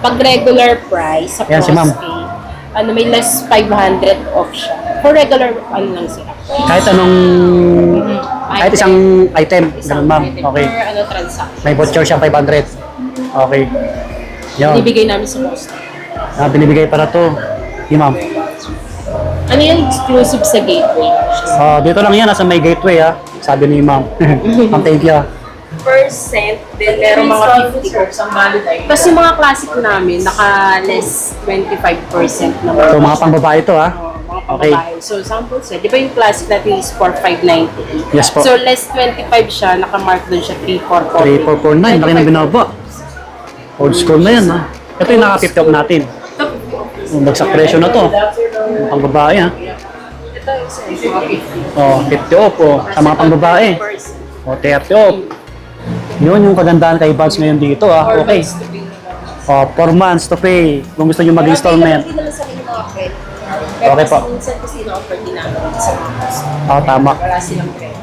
Pag regular price sa Ayan, si ma'am. Crossfade, may less 500 off siya. For regular, lang siya. Kahit anong, kahit isang item, ganun ma'am. item Okay. Per transaction. May voucher siya 500. Okay. Yun. Binibigay namin sa customer. Binibigay para to. Yung ma'am. Ano yan? Exclusive sa gateway. Dito lang yan, nasa may gateway ha. Sabi ni ma'am. Ma'am, thank you ha. Percent, then meron mga 50. Tapos yung mga classic namin, naka-less 25% naman. So mga pangbabae to ha. Mga pambabae. So, sample set. Di ba yung classic natin is 4,598? Yes po. So, less 25 siya, nakamark doon siya 3449, 3,449. laki ng binaba. Old school na yan ha. Ito yung naka-50 off natin. Bagsak presyo na to. Pangbabae ha. Ito yung mga 50. 50 off sa mga pangbabae. 30 off. Yun yung kagandahan kay Buds ngayon dito ah. Okay. 4 months to pay. Kung gusto nyo mag-installment. Hindi naman sa akin yung mga credit. Okay po. Minsan kasi na-offer din namin sa mga customer. Tama. Wala silang credit.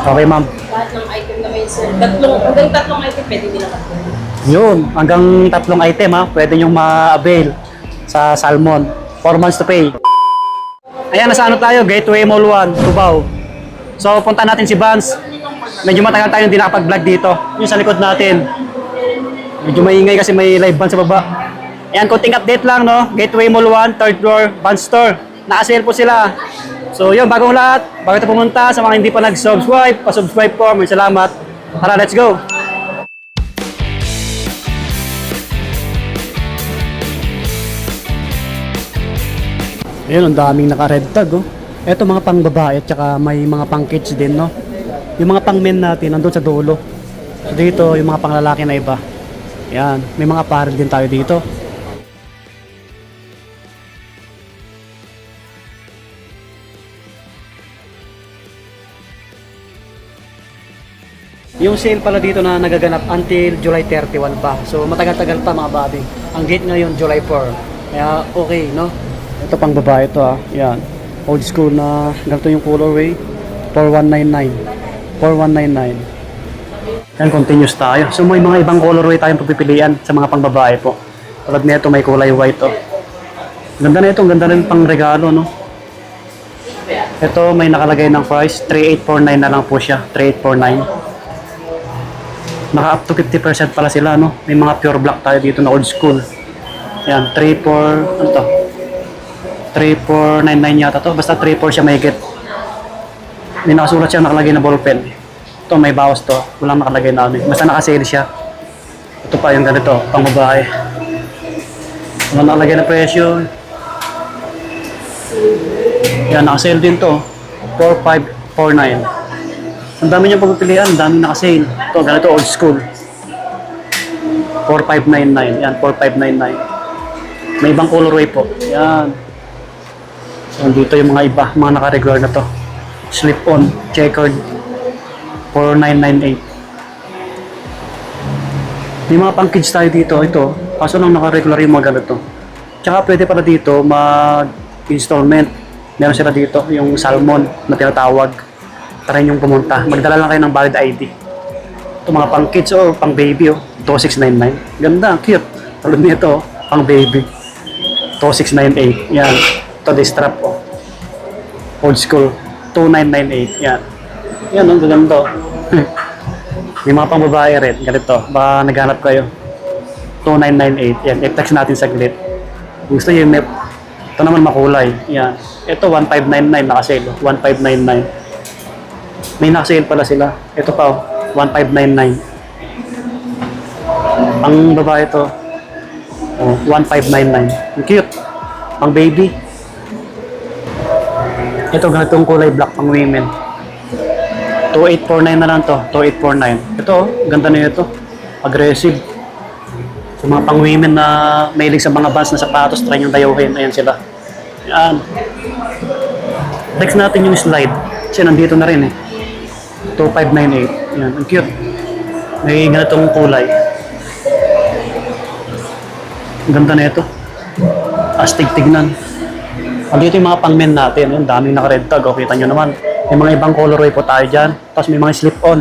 Okay ma'am. Lahat ng item na may sir. Hanggang tatlong item pwede nila mag-credit. Yun. Hanggang 3 item ha. Pwede nyo ma-avail sa Salmon. 4 months to pay. Ayan, nasa ano tayo? Gateway Mall 1, Cubao. So, punta natin si Vance. Medyo matagal tayo hindi nakapag-vlog dito. Yung sa likod natin. Medyo maingay kasi may live band sa baba. Ayan, konting update lang, no? Gateway Mall 1, 3rd floor, Vance Store. Naka-sale po sila. So, yun, bagong lahat. Bago ito pumunta, sa mga hindi pa nag-subscribe, pa-subscribe po. May salamat. Tara, let's go! Ayun, ang daming naka-red tag, oh. Ito mga pang babae at saka may mga pang kids din, no? Yung mga pang men natin, nandun sa dulo. So dito, yung mga pang lalaki na iba. Yan, may mga apparel din tayo dito. Yung sale pala dito na nagaganap until July 31 pa. So matagal-tagal pa mga babi. Ang gate ngayon, July 4. Kaya okay, no? Ito pang babae ito ah. Yan. Old school na ganito yung colorway. 4199. 4199. Yan, continuous tayo. So may mga ibang colorway tayong pagpipilian sa mga pang babae po. Tulad nito may kulay white oh. Ganda na ito, ganda rin pang regalo, no? Ito may nakalagay ng price, 3849 na lang po siya. 3849. Naka up to 50% pala sila, no? May mga pure black tayo dito na old school. Yan, 34, ano to? 3499 yata to. Basta 34 siya may get. May nakasulat siya nakalagay na ballpen. Ito may bawas to. Walang nakalagay na ano. Basta nakasale siya. Ito pa yung ganito, pang babae. Walang nakalagay na presyo. Yan, nakasale din to. 4549. Ang dami niyang pagpipilian, ang dami nakasale. Ito, ganito old school. 4599. Yan, 4599. May ibang colorway po. Yan. So, dito yung mga iba, mga naka-regular na to. Slip-on, checkered. 4998. May mga pang-kids tayo dito. Ito, kaso lang naka-regular yung mga ganito. Tsaka pwede pala dito mag-installment. Meron sila dito, yung Salmon na tinatawag. Try yung pumunta. Magdala lang kayo ng valid ID. Ito mga pang kids o pang baby oh. 2699. Ganda, cute. Tulad nito oh, pang baby. 2698. Yan. Ito the strap oh. Old school. 2998. Yan. Yan oh, ganda oh. May mga pang babae rin. Ganito. Baka naghanap kayo. 2998. Yan. I-text natin saglit. Gusto nyo yung map. Ito naman makulay. Yan. Ito 1599 nakasale oh. 1599. May nakasale pala sila. Ito pa oh, 1599. Ang babae ito, oh, 1599. Ang cute. Pang baby. Ito ganitong kulay black pang women. 2849 na lang to. 2849. Ito oh, ganda na ito. Aggressive. Sa mga pang women na mahilig sa mga bands na sapatos, try yung dayuhin. Ayan sila. Yan. Text natin yung slide. Kasi nandito na rin eh. 2598. Yan, ang cute. May ganitong kulay. Ang ganda na ito. Astig tignan. Dito yung mga pang-men natin. Yung daming naka-red tag. O, kita nyo naman. May mga ibang colorway po tayo dyan. Tapos may mga slip-on.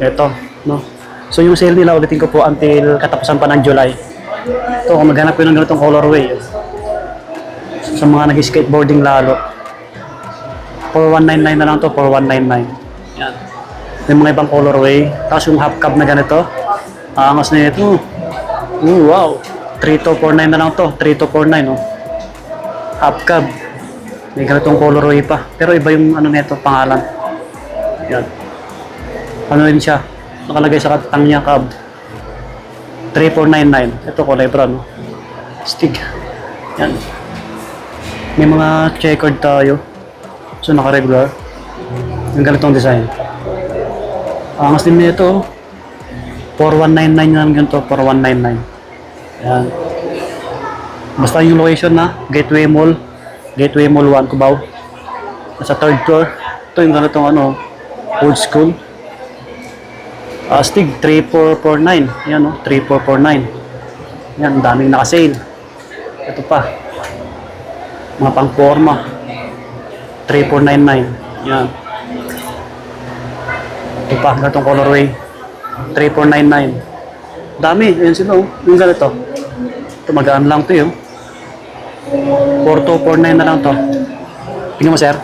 Ito, no? So yung sale nila, ulitin ko po until katapusan pa ng July. Ito, kung maghanap ko ng ganitong colorway. Sa mga nag-skateboarding lalo. 4199 na lang to, 4199. Yan. May mga ibang colorway. Tapos yung half cab na ganito. Angas na ito. Wow. 3249 na lang to. 3249, oh. Half cab. May ganitong colorway pa. Pero iba yung ano nito, pangalan. Yan. Ano rin siya? Nakalagay sa katang niya, cab. 3499. Ito kulay brown, no? Stig. Yan. May mga checkered tayo. So naka-regular. Yung ganitong design. Angas din nito. 4199 na lang ganito. 4199. Yan. Basta yung location na. Gateway Mall. Gateway Mall 1, Cubao. Nasa 3rd floor. Ito yung ganitong ano, old school. Astig, 3449. Yan, no? 3449. Yan, daming naka-sale. Ito pa. Mga pang-forma. 3499. Yan. Ito pa, ganitong colorway. 3499. Dami. Ayan sila, oh. Yung ganito. Ito, magaan lang ito, yun. 4249 na lang to. Tingnan mo, sir.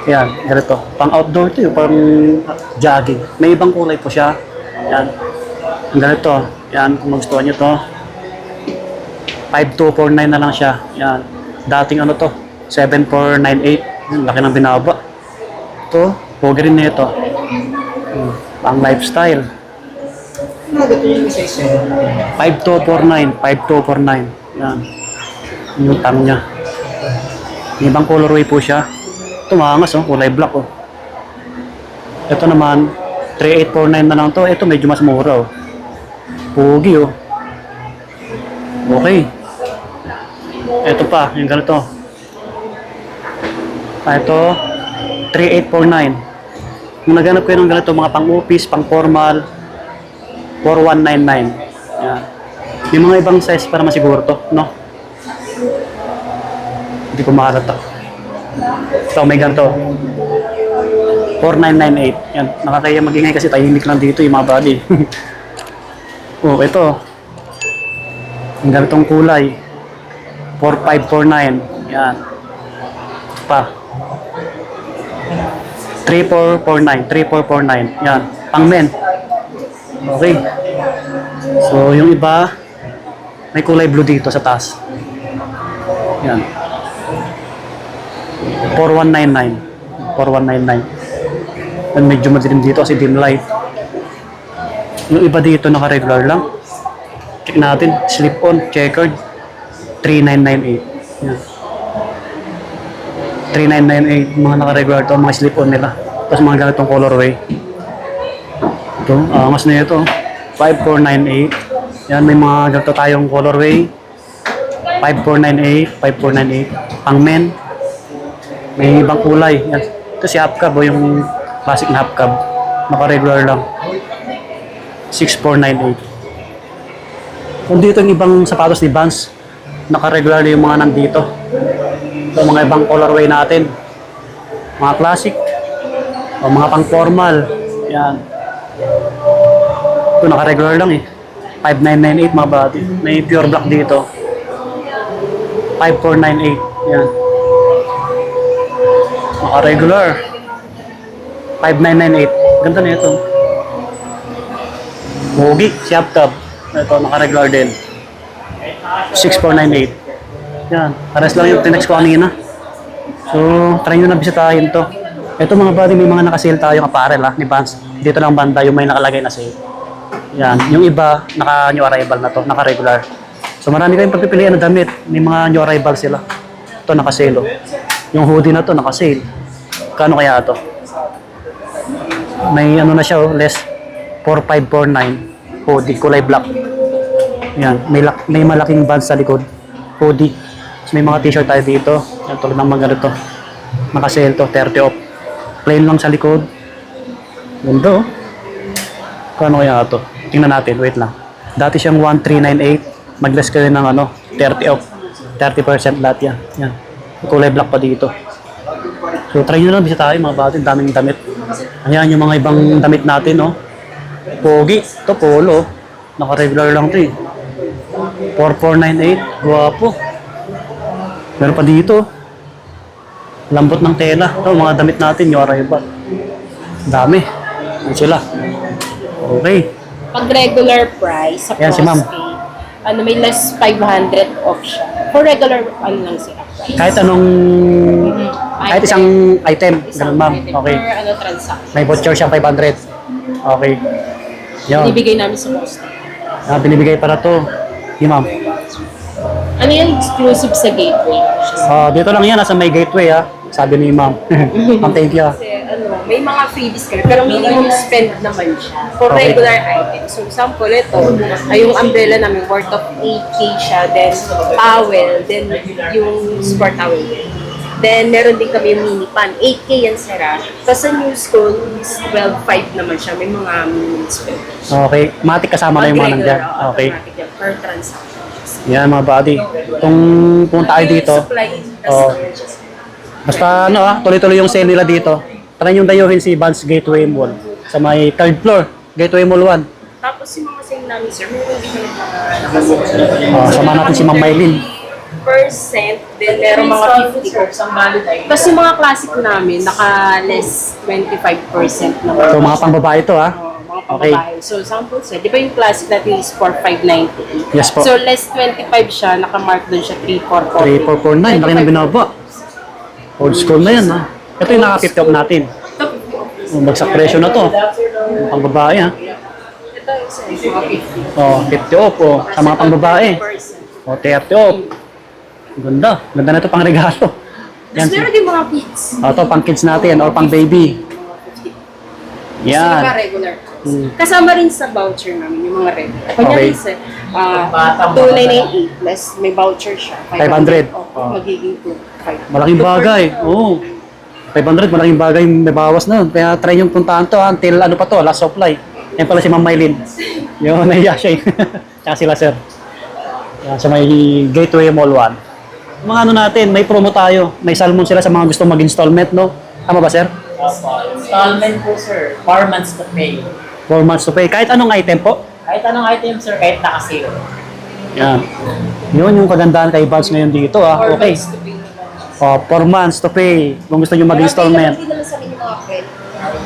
Yan, ganito. Pang outdoor to, pang jogging. May ibang kulay po siya. Yan. Ang ganito. Yan, kung magustuhan nyo to. 5249 na lang siya. Yan. Dating ano to? 7498. Yan, laki ng binaba. Ito, pogi rin na ito. Pang lifestyle. 5249. 5249. Yan. Yung tang niya. May ibang colorway po siya. Ito maangas, oh, kulay black, oh. Ito naman 3849 na lang to. Ito medyo mas mura, oh. Pogi, oh. Okay. Ito pa, yung ganito. Ito 3849. Kung naghanap kayo ng ganito, mga pang-office, pang-formal, 4199. Yan. May mga ibang size para masiguro to, no? Hindi ko makalata. So, may ganito. 4998. Yan. Nakakaya magingay kasi tahimik lang dito yung mga body. Oh, ito. Ang ganitong kulay. 4549. Yan. Pa. 3449. 3449. Yan. Pang men. Okay. So, yung iba, may kulay blue dito sa taas. Yan. 4199. 4199. And medyo madilim dito kasi dim light. Yung iba dito naka-regular lang. Check natin. Slip-on, checkered. 3998. Yan. 3998. Mga naka-regular to. Mga slip-on nila. Tapos mga ganitong colorway. Ito. Angas na ito. 5498. Yan. May mga ganito tayong colorway. 5498. 5498. Pang men. May ibang kulay. Yan. Ito si half cab o yung classic na half cab. Naka-regular lang. 6498. Kung dito yung ibang sapatos ni Vans, naka-regular yung mga nandito. Ito mga ibang colorway natin. Mga classic. O mga pang-formal. Yan. Ito naka-regular lang eh. 5998 mga body. May pure black dito. 5498. Yan. Naka-regular. 5998. Ganda na ito. Mogi, si Uptab. Ito, naka-regular din. 6498. Yan. Pares lang yung tinext ko kanina. So, try nyo na bisitahin to. Ito mga buddy, may mga naka-sale tayo apparel ha, ni Vans. Dito lang banda yung may nakalagay na sale. Yan. Yung iba, naka-new arrival na to, naka-regular. So, marami kayong pagpipilian na damit. May mga new arrival sila. Ito, naka-sale. Oh. Yung hoodie na to, naka-sale. Kano kaya to? May ano na siya, oh, less 4549 hoodie, kulay black. Yan, may malaking band sa likod. Hoodie. So, may mga t-shirt tayo dito. Yan, tulad ng mga ganito. Naka-sale to, 30 off. Plain lang sa likod. Ganda, oh. Kano kaya to? Tingnan natin, wait lang. Dati siyang 1398. Mag-less kayo ng ano, 30 off. 30% lahat yan. Yan. Kulay black pa dito. So, try nyo na lang, bisitahin mga bata, daming damit. Ayan yung mga ibang damit natin, no? Pogi. Ito, polo. Naka-regular lang ito eh. 4498. Guwapo. Meron pa dito. Lambot ng tela. Ito, mga damit natin, yung arrival. Dami. Yan sila. Okay. Pag regular price sa Ayan, si ma'am. postpaid, may less 500 off siya. For regular, lang siya price. Kahit anong, kahit isang item. Ganun, ma'am. item Okay. Per transaction. May voucher siya, 500. Okay. Yun. Binibigay namin sa postpaid. Binibigay para to. Yung ma'am. Ano yan? Exclusive sa gateway. Dito lang yan, nasa may gateway ha. Sabi ni ma'am. Ma'am, thank you ha. Kasi may mga freebies ka, pero minimum spend naman siya for Okay. regular items. So example, ito, ay yung umbrella namin worth of 8K siya, then towel, then yung sport towel din. Then meron din kami yung mini pan, 8K yan sira. Tapos sa new school, 12.5 naman siya, may mga minimum spend. Okay. Matik kasama na yung mga nandyan. Okay. Automatic yan, per transaction. Yan mga buddy. Kung punta tayo dito, Supply, Oo. basta ano tuloy-tuloy yung sale nila dito. Try yung dayuhin si Vans Gateway Mall sa may third floor, Gateway Mall 1. Tapos yung mga sale namin, sir, meron din yung mga nakasunod. Sama natin si Ma'am Maylin. Percent, then meron mga 50%. Tapos yung mga classic namin, naka-less 25% naman. So mga pangbabae to ha. Mga Okay. pambabae. So, sample sir, di ba yung classic natin is 4,598? Yes po. So, less 25 siya, nakamark doon siya 3,449. 3449, laki ng binaba. Old school na yan ha. Ito yung naka-50 off natin. Bagsak presyo na to. Pangbabae ha. Ito yung sir, mga 50. 50 off sa mga pangbabae. 30 off. Ganda. Ganda na ito pang regalo. Tapos meron din mga kids. Ito pang kids natin or pang baby. Kasi Yan. mga regular. Hmm. Kasama rin sa voucher namin, yung mga regular. Okay. Kunyari sir, 2,998 plus may voucher siya. 500. Oh, magiging 2,500. Malaking bagay. Oo. 500, malaking bagay. May bawas na. Kaya try yung puntahan to until ano pa to, last supply. Yan pala si Ma'am Maylin. Yung nahiya siya. Tsaka sila sir. Yan, sa may Gateway Mall 1. Mga ano natin, may promo tayo. May salmon sila sa mga gusto mag-installment, no? Tama ba sir? Installment po, sir. 4 months to pay. 4 months to pay. Kahit anong item po. Kahit anong item, sir, kahit naka-sale. Yan. Yun yung kagandahan kay Vans ngayon dito Okay. 4 months to pay. Kung gusto nyo mag-installment. Hindi naman sa amin yung mga credit.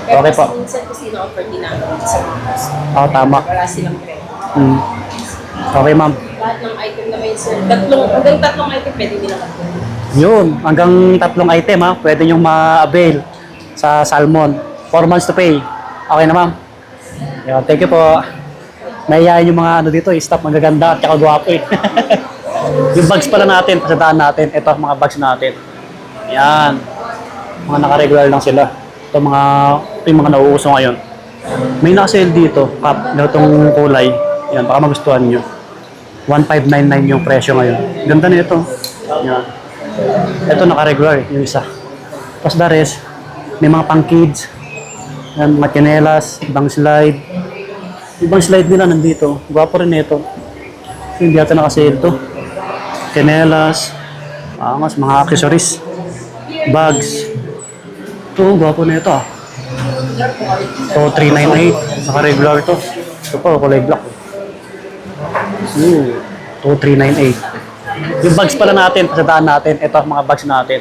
Okay po. Kasi minsan kasi na-offer din namin sa mga customer. Tama. Wala silang credit. Okay ma'am. Lahat ng item naman sir, hanggang tatlong item pwede nila mag-credit. Yun, hanggang 3 item ha, pwede nyo ma-avail sa Salmon. 4 months to pay. Okay na ma'am? Yun, thank you po. Mayayain yung mga ano dito, staff magaganda at saka gwapo eh. Yung bags pala natin, pasadaan natin. Ito mga bags natin. Yan. Mga naka-regular lang sila. Ito yung mga nauuso ngayon. May naka-sale dito, cup, ganitong kulay. Yan, baka magustuhan nyo. 1,599 yung presyo ngayon. Ganda na ito. Yan. Ito naka-regular, yung isa. Tapos the rest, may mga pang kids. Yan, mga tsinelas, ibang slide. Ibang slide nila nandito. Gwapo rin ito. Hindi ata naka-sale to. Tsinelas, mga accessories, bags. Ito, gwapo na ito. So, 398. Naka-regular to. Ito po, kulay black. 2398. Yung bags pala natin, pasadaan natin. Ito, mga bags natin.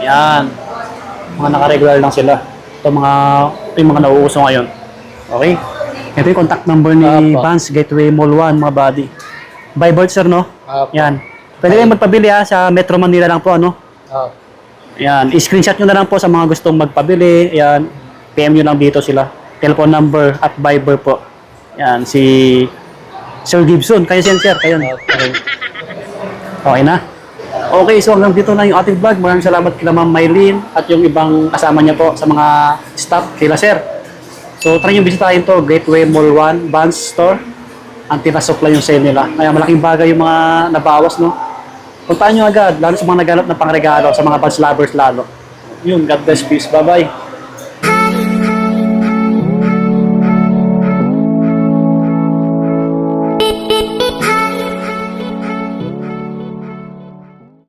Yan. Mga naka-regular lang sila. Ito yung mga nauuso ngayon. Okay? Ito yung contact number ni Vans Gateway Mall 1, mga buddy. By bird, sir, no? Yan. Pwede kayong magpabili ha, sa Metro Manila lang po, ano? Yan. I-screenshot nyo na lang po sa mga gustong magpabili. Yan. PM nyo lang dito sila. Telephone number at Viber po. Yan. Si Sir Gibson. Kayo sir. Kayo. Okay. Okay na? Okay, so hanggang dito na yung ating vlog. Maraming salamat kila Ma'am Maylin at yung ibang kasama niya po sa mga staff kila sir. So try nyo bisitahin to, Gateway Mall 1, Vans Store. Until na-supply yung sale nila. Kaya malaking bagay yung mga nabawas, no? Puntaan nyo agad, lalo sa mga naghanap ng pangregalo, sa mga Vans lovers lalo. Yun, God bless, peace. Bye-bye.